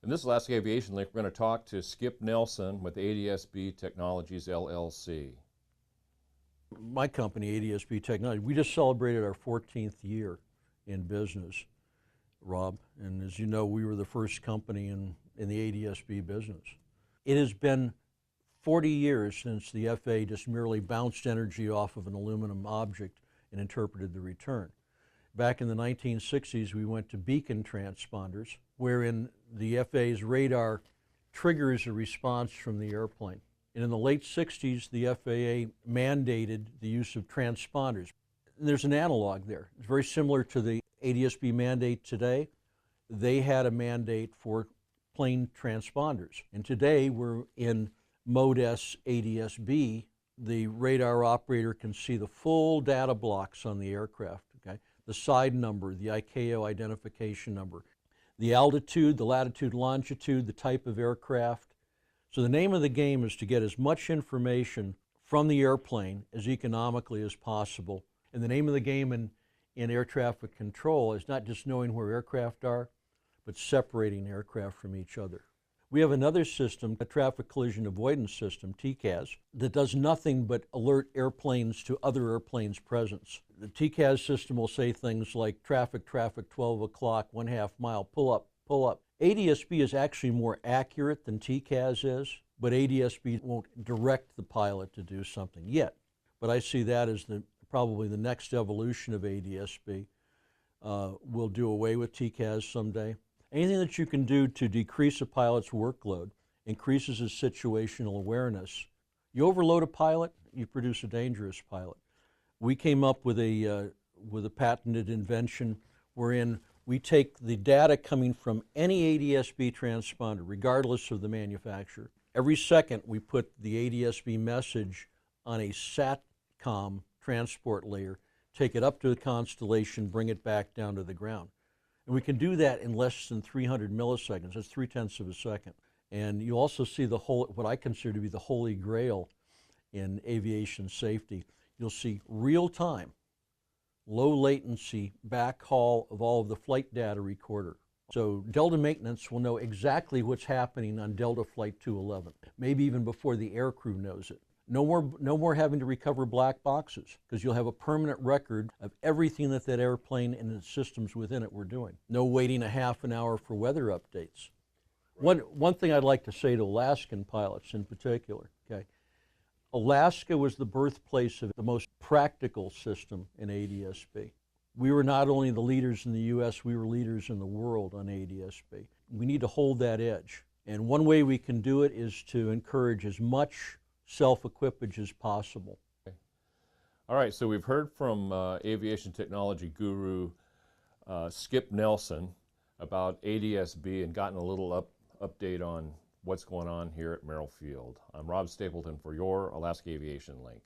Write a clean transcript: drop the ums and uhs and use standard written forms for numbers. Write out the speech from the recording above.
In this Alaska Aviation Link, we're going to talk to Skip Nelson with ADS-B Technologies, LLC. My company, ADS-B Technology, we just celebrated our 14th year in business, Rob. And as you know, we were the first company in the ADS-B business. It has been 40 years since the FAA just merely bounced energy off of an aluminum object and interpreted the return. Back in the 1960s, we went to beacon transponders, wherein the FAA's radar triggers a response from the airplane. And in the late 60s, the FAA mandated the use of transponders. And there's an analog there. It's very similar to the ADS-B mandate today. They had a mandate for plane transponders. And today we're in Mode S ADS-B. The radar operator can see the full data blocks on the aircraft, okay? The side number, the ICAO identification number, the altitude, the latitude, longitude, the type of aircraft. So the name of the game is to get as much information from the airplane as economically as possible. And the name of the game in air traffic control is not just knowing where aircraft are, but separating aircraft from each other. We have another system, a traffic collision avoidance system, TCAS, that does nothing but alert airplanes to other airplanes' presence. The TCAS system will say things like traffic, 12 o'clock, 1/2 mile, pull up, pull up. ADS-B is actually more accurate than TCAS is, but ADS-B won't direct the pilot to do something yet. But I see that as probably the next evolution of ADS-B. We'll do away with TCAS someday. Anything that you can do to decrease a pilot's workload increases his situational awareness. You overload a pilot, you produce a dangerous pilot. We came up with a patented invention wherein we take the data coming from any ADS-B transponder, regardless of the manufacturer. Every second we put the ADS-B message on a SATCOM transport layer, take it up to the constellation, bring it back down to the ground. And we can do that in less than 300 milliseconds. That's 0.3 of a second. And you also see what I consider to be the holy grail in aviation safety. You'll see real-time, low latency backhaul of all of the flight data recorder. So Delta maintenance will know exactly what's happening on Delta Flight 211, maybe even before the aircrew knows it. No more having to recover black boxes, because you'll have a permanent record of everything that airplane and the systems within it were doing. No waiting a half an hour for weather updates. Right. One thing I'd like to say to Alaskan pilots in particular, okay? Alaska was the birthplace of the most practical system in ADS-B. We were not only the leaders in the US, we were leaders in the world on ADS-B. We need to hold that edge. And one way we can do it is to encourage as much self-equipage as possible. Okay. All right, so we've heard from aviation technology guru Skip Nelson about ADS-B and gotten a little update on what's going on here at Merrill Field. I'm Rob Stapleton for your Alaska Aviation Link.